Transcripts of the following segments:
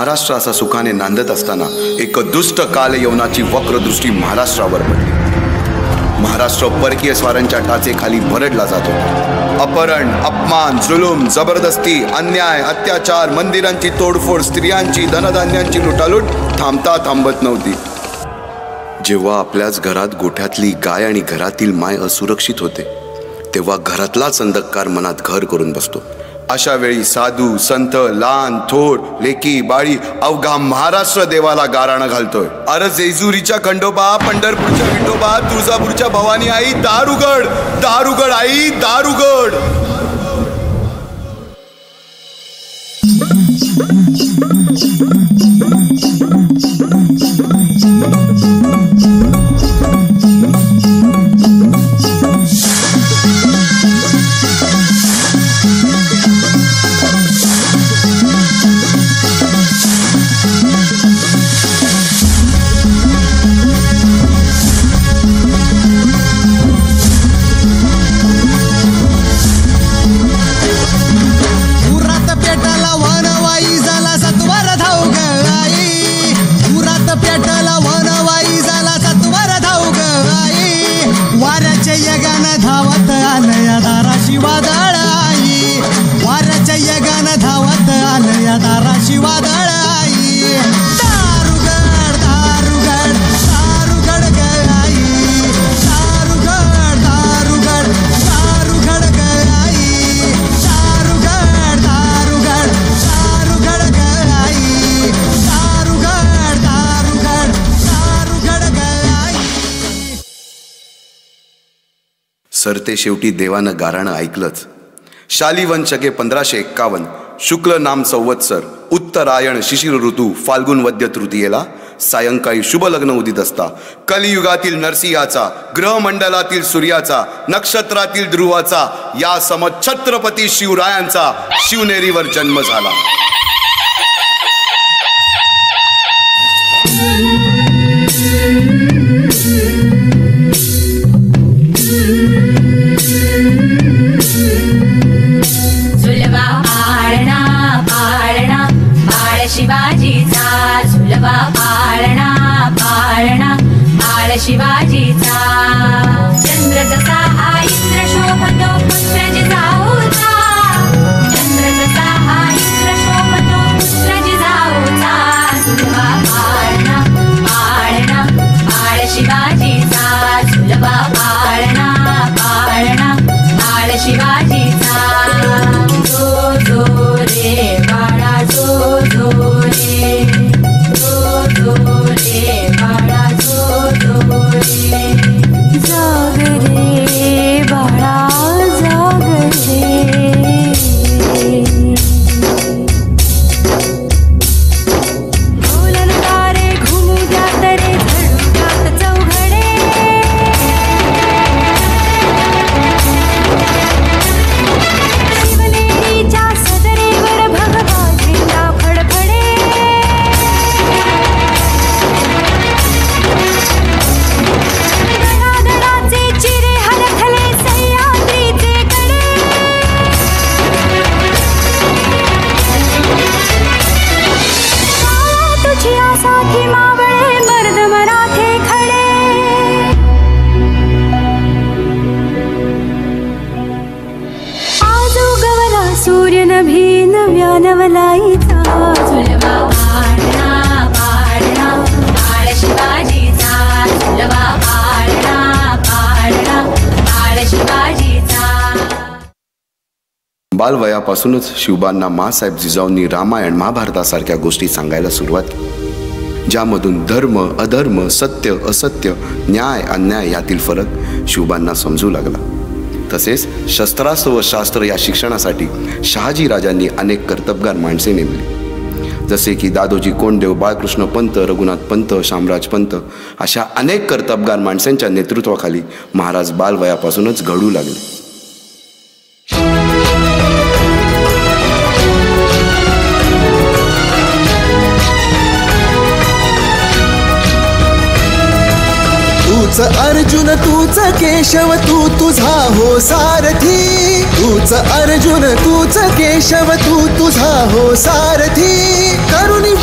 महाराष्ट्र असा सुखाने नांदत असताना एक दुष्ट काल यवनाची वक्रदृष्टी महाराष्ट्रावर पडली. महाराष्ट्र परकीय स्वारांच्या टाचेखाली भरडला जातो. अपहरण, अपमान, जुलूम, जबरदस्ती, अन्याय, अत्याचार, मंदिरांची तोडफोड, स्त्रियांची, धनधान्यांची लुटालूट थांबत नव्हती. जेव्हा आपल्याच घरात गोठ्यातली गाय आणि घरातील माय असुरक्षित होते, तेव्हा घरातलाच अंधकार मनात घर करून बसतो. अशा वेळी साधू, संत, लहान थोर, लेकी, बाळी अवघा महाराष्ट्र देवाला गाराणं घालतोय. अरे जेजुरीच्या खंडोबा, पंढरपूरच्या विठोबा, तुळजापूरच्या भवानी आई, दार उघड, दार उघड आई, दार उघड. सरते शेवटी देवानं गाराणं ऐकलंच. शालिवन शके 1551 शुक्ल नाम संवत्सर, उत्तरायण शिशिर ऋतू, फाल्गुन वद्य तृतीयेला सायंकाळी शुभ लग्न उदित असता कलियुगातील नरसिंहाचा, ग्रहमंडलातील सूर्याचा, नक्षत्रातील ध्रुवाचा, या सम छत्रपती शिवरायांचा शिवनेरीवर जन्म झाला. शिवाजीचा झुलवा पाळणा पाळणा बाळ शिवाजीचा. चंद्र जसा हा इंद्र शोभतो पुत्र जिजाऊचा, चंद्र जसा हा इंद्र शोभतो पुत्र जिजाऊचा. झुलवा पाळणा पाळणा बाळ शिवाजीचा, झुलवा पाळणा पाळणा बाळ शिवाजीचा. जो जो रे बाळा जो जो रे, जो जो रे बाळा जो जो रे. जाग रे बाळा जाग रे. ढोलन तारे घुमू द्यात रे झडू द्यात चौघडे. शिवनेरीच्या सदरेवर भगवा झेंडा फडफडे. धडाधडाचे चिरे हलखले सह्याद्रीचे कडे. तुझी आसाथी मावळे मर्द मराठे खडे. आज उगवला सूर्य नभी नव्या नवलाईचा. झुलवा पाळणा पाळणा बाळ शिवाजीचा, झुलवा पाळणा पाळणा बाळ शिवाजीचा. बालवयापासूनच शिवबांना माँसाहेब जिजाऊंनी रामायण महाभारतासारख्या गोष्टी सांगायला सुरुवात केली, ज्यामधून धर्म अधर्म, सत्य असत्य, न्याय अन्याय यातील फरक शिवबांना समजू लागला. तसेच शस्त्रास्त्र व शास्त्र या शिक्षणासाठी शहाजी राजांनी अनेक कर्तबगार माणसे नेमली, जसे की दादोजी कोंडदेव, बाळकृष्ण पंत, रघुनाथ पंत, शामराज पंत अशा अनेक कर्तबगार माणसांच्या नेतृत्वाखाली महाराज बालवयापासूनच घडू लागले. तूच अर्जुन तूच केशव तू तुझा हो सारथी, तूच अर्जुन तूच केशव तू तुझा हो सारथी. करुणी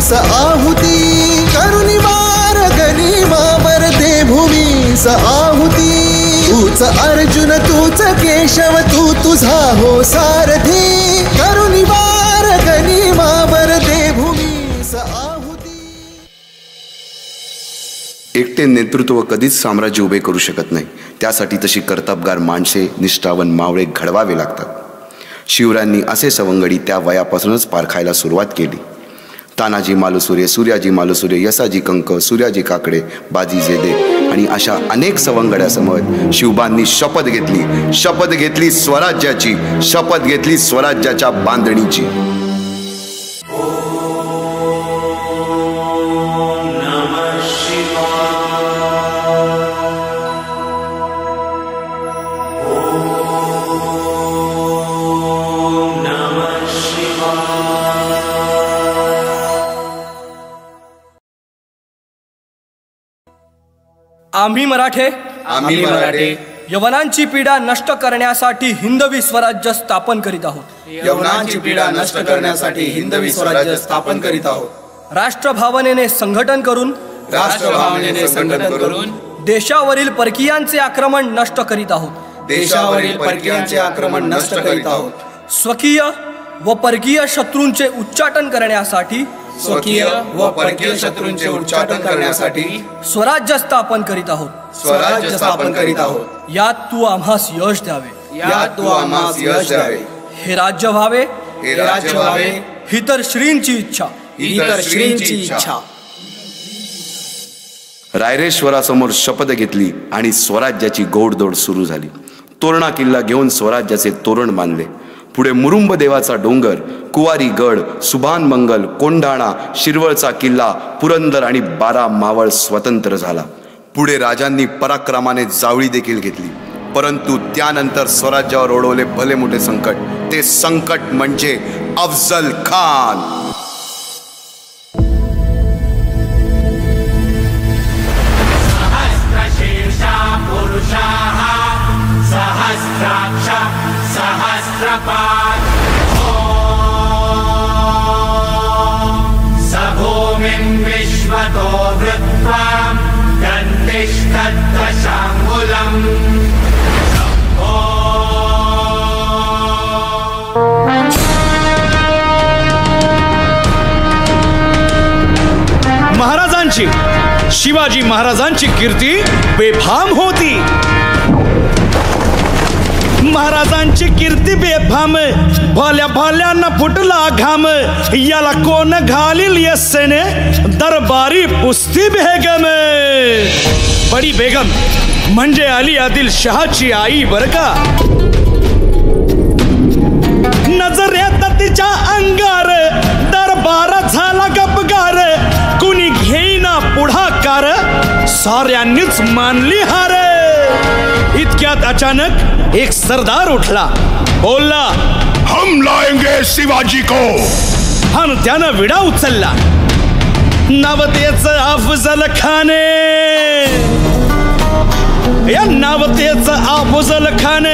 भूमीस आहुती करुणी वार गनिमावर दे भूमीस आहुती तूच अर्जुन तूच केशव तू तुझा हो सारथी करुणी वार गनिमावर दे भूमीस आहुती. एकटे नेतृत्व कधीच साम्राज्य उभे करू शकत नाही. त्यासाठी तशी कर्तबगार माणसे निष्ठावन मावळे घडवावे लागतात. शिवरायांनी असे सवंगडी त्या वयापासूनच पारखायला सुरुवात केली. तानाजी मालुसुरे, सूर्याजी मालुसुरे, यसाजी कंक, सूर्याजी काकडे, बाजी जेदे आणि अशा अनेक सवंगड्यासमोर शिवबांनी शपथ घेतली स्वराज्याची, शपथ घेतली स्वराज्याच्या बांधणीची. आम्ही मराठे यवनांची पीडा नष्ट करण्यासाठी हिंदवी स्वराज्य स्थापन करीत आहोत. यवनांची पीडा नष्ट करण्यासाठी हिंदवी स्वराज्य स्थापन करीत आहोत. राष्ट्रभावनेने संघटन करून देशावरील परकीयांचे आक्रमण नष्ट करीत आहोत. स्वकीय व परकीय शत्रूंचे उच्चाटन करण्यासाठी स्वराज्य स्थापन करीत आहोत. यात तू आम्हास यश द्यावे. हे राज्य व्हावे ही तर श्रींची इच्छा. रायरेश्वरासमोर शपथ घेतली आणि स्वराज्याची गोडदोड सुरू झाली. तोरणा किल्ला घेऊन स्वराज्याचे तोरण बांधले. पुढे मुरुंब देवाचा डोंगर, कुवारी गड, सुभान मंगल, कोंढाणा, शिरवळचा किल्ला, पुरंदर आणि 12 मावळ स्वतंत्र झाला. पुढे राजांनी पराक्रमाने जावळी देखील घेतली. परंतु त्यानंतर स्वराज्यावर ओढवले भले मोठे संकट. ते संकट म्हणजे अफजल खान. महाराजांची, शिवाजी महाराजांची कीर्ती बेफाम होती. महाराजांची कीर्ती बेफाम, भल्या भल्यांना फुटला घाम. याला कोण घालील यस्सेने दरबारी पुस्ती बेगम. बडी बेगम म्हणजे अली आदिल शहाची आई बर का. नजरेत तिच्या अंगार दरबार झाला गपगार. कुणी घेईना पुढाकार, साऱ्यांनीच मानली हार. इतक्यात अचानक एक सरदार उठला, बोलला, हम लाएंगे शिवाजी को. आणि त्यानं विडा उचलला. नवतेच अफजल खान. या नवतेच अफजल खान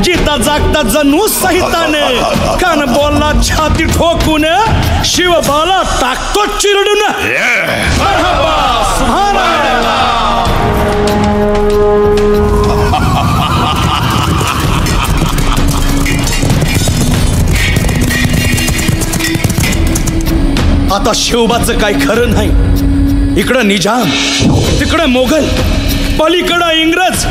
जिता जागता जणू सहिताने. कान बोलला छाती ठोकून, शिवबाला टाकतो चिरडून. मरहबा, सुभानअल्लाह. आता शिवबाचं काय खरं नाही. इकडं निजाम, तिकडं मोगल, पलीकडं इंग्रज.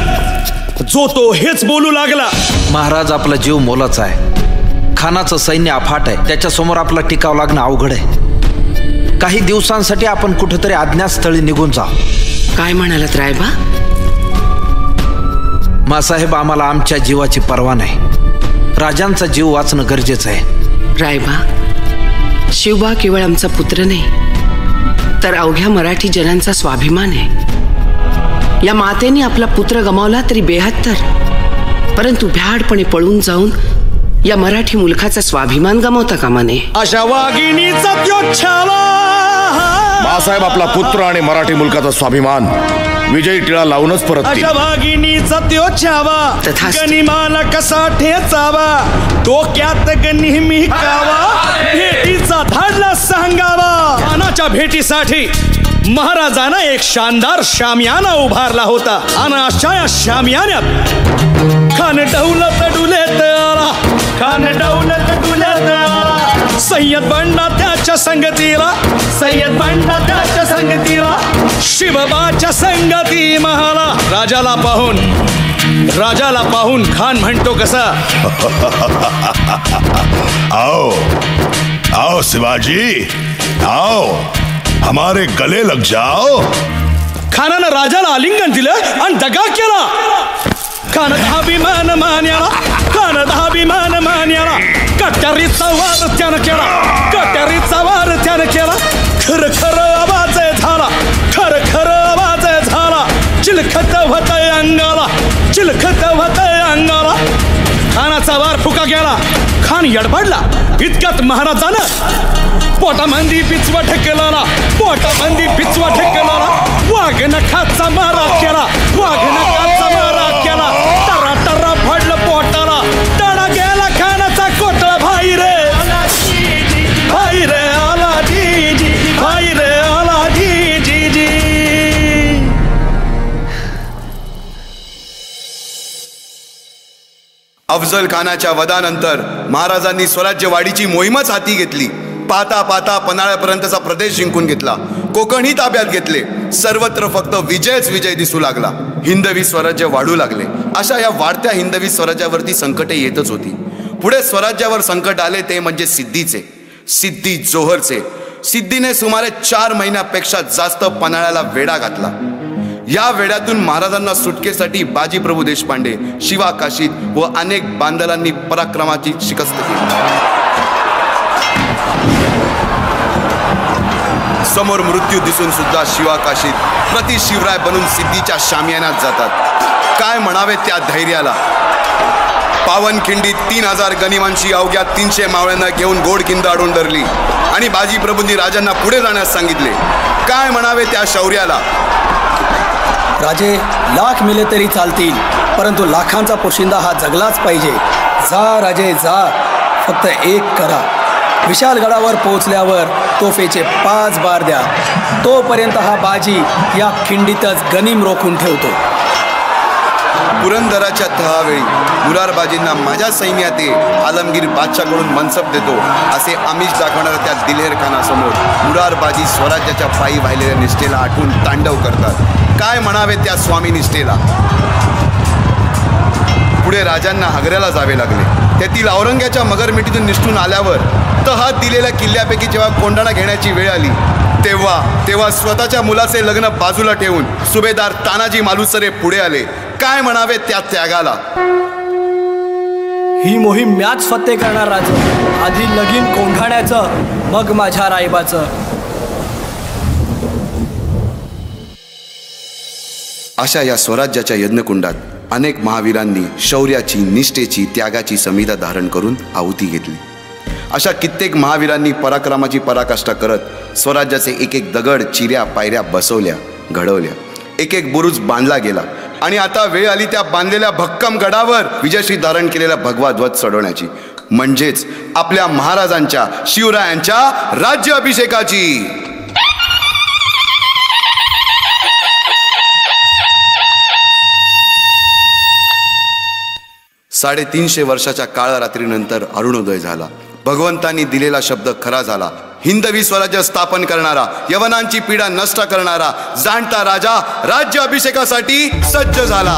जो तो हेच बोलू लागला. महाराज, आपला जीव मोलाचा आहे. खानाचं सैन्य अफाट आहे. त्याच्यासमोर आपला टिकाव लागणं अवघड आहे. काही दिवसांसाठी आपण कुठेतरी अज्ञातस्थळी निघून जाऊ. काय म्हणालात रायबा? मासाहेब, आम्हाला आमच्या जीवाची पर्वा नाही. राजांचा जीव वाचणं गरजेचं आहे. रायबा, शिवबा केवळ आमचा पुत्र नाही, तर अवघ्या मराठी जनांचा स्वाभिमान आहे. या मातेने आपला पुत्र गमावला तरी 72, परंतु भ्याडपणे पळून जाऊन या मराठी मुलखाचा स्वाभिमान गमावता कामा नये. अशा वाघिणीचा त्यो छावा. बाळासाहेब, आपला पुत्र आणि मराठी मुलकाचा स्वाभिमान विजयी टिळा लावूनच परत. अशा वाघिणीचा त्यो छावा, गनिमाला कसा ठेचावा. डोक्यात नेहमी कावा, भेटीचा धाडला सांगावा. खानाच्या भेटीसाठी महाराजानं एक शानदार शामियाना उभारला होता आणि अशा या शामियान्यात खान डौलत डुलेत आला, खान डौलत डुलेत आला. सय्यद बंडा त्याच्या संगतीला, सय्यद बंडा त्याच्या संगतीला, शिवबाच्या संगती महाला. राजाला पाहून खान म्हणतो कसा, आओ आओ शिवाजी, आओ हमारे गले लग जाओ. खानानं राजाला आलिंगन दिलं आणि दगा केला. खान धाभिमान मान्याला, खान धाभिमान मान्याला, कट्यारीचा वार त्यानं केला, कट्यारीचा वार त्यानं केला. खर खर आवाज झाला, खर खर आवाज झाला. चिलखत होतय अंगाला, चिलखत होतय अंगाला. खानाचा वार फुका गेला. खान यडबडला. इतक्यात महाराजानं पोटामंदी पिचवा ठेकेला, पोटामंदी पिचवा ठेकेला. वाघ नखाचा मारा केला, वाघ नखाचा मारा केला. टरा टरा फडलं पोटाला, टणा गेला खानाचा कोटळा. भाई रे भाई रे आला जी जी, भाई रे आला जी जी जी. अफजल खानाच्या वधानंतर महाराजांनी स्वराज्यवाढीची मोहीमच हाती घेतली. पाहता पाहता पन्हाळ्यापर्यंतचा प्रदेश जिंकून घेतला. कोकणही ताब्यात घेतले. सर्वत्र फक्त विजयच विजय दिसू लागला. हिंदवी स्वराज्य वाढू लागले. अशा या वाढत्या हिंदवी स्वराज्यावरती संकटे येतच होती. पुढे स्वराज्यावर संकट आले ते म्हणजे सिद्धीचे, सिद्धी जोहरचे. सिद्धीने सुमारे 4 महिन्यापेक्षा जास्त पन्हाळ्याला वेढा घातला. या वेड्यातून महाराजांना सुटकेसाठी बाजीप्रभू देशपांडे, शिवा काशीद व अनेक बांदलांनी पराक्रमाची शिकस्त केली. समोर मृत्यू दिसून सुद्धा शिवा काशीद प्रति शिवराय बनून सिद्धीच्या शामियानात जातात. काय म्हणावे त्या धैर्याला. पावनखिंडीत 3000 गनिमांशी अवघ्या 300 मावळ्यांना घेऊन गोडखिंड अडवून धरली आणि बाजीप्रभूंनी राजांना पुढे जाण्यास सांगितले. काय म्हणावे त्या शौर्याला. राजे लाख मेले तरी चालतील, परंतु लाखांचा पोशिंदा हा जगलाच पाहिजे. जा राजे जा, फक्त एक करा. विशालगडावर पोहोचल्यावर तोफेचे 5 बार द्या. तोपर्यंत हा बाजी या खिंडीतच गनिम रोखून ठेवतो. पुरंदराच्या तहावेळी मुरारबाजींना माझ्या सैन्यात आलमगीर बादशाहकडून मनसब देतो असे आमिष दाखवणाऱ्या त्या दिलेर खानासमोर मुरारबाजी स्वराज्याच्या पायी वाहिलेल्या निष्ठेला आठवून तांडव करतात. काय म्हणावे त्या स्वामी निष्ठेला. पुढे राजांना आग्र्याला जावे लागले. तेथील औरंग्याच्या मगरमिठीतून निष्ठून आल्यावर तहात दिलेल्या किल्ल्यापैकी जेव्हा कोंढाणा घेण्याची वेळ आली तेव्हा स्वतःच्या मुलाचे लग्न बाजूला ठेवून सुभेदार तानाजी मालुसरे पुढे आले. काय म्हणावे त्या त्यागाला. ही मोहीम मॅच फत्ते करणार राजे. आधी लगीन कोंढाण्याचं, मग माझ्या रायबाचं. अशा या स्वराज्याच्या यज्ञकुंडात अनेक महावीरांनी शौर्याची, निष्ठेची, त्यागाची संविधा धारण करून आहुती घेतली. अशा कित्येक महावीरांनी पराक्रमाची पराकाष्ठा करत स्वराज्याचे एक एक दगड, चिऱ्या, पायऱ्या बसवल्या, घडवल्या. एक एक बुरुज बांधला गेला आणि आता वेळ आली त्या बांधलेल्या भक्कम गडावर विजयश्री धारण केलेला भगवा ध्वज चढवण्याची, म्हणजेच आपल्या महाराजांच्या, शिवरायांच्या राज्य अभिषेकाची. 350 वर्षाच्या काळरात्रीनंतर अरुणोदय झाला. भगवंतांनी दिलेला शब्द खरा झाला. हिंदवी स्वराज्य स्थापन करणारा, यवनांची पीडा नष्ट करणारा जाणता राजा राज्य अभिषेकासाठी सज्ज झाला.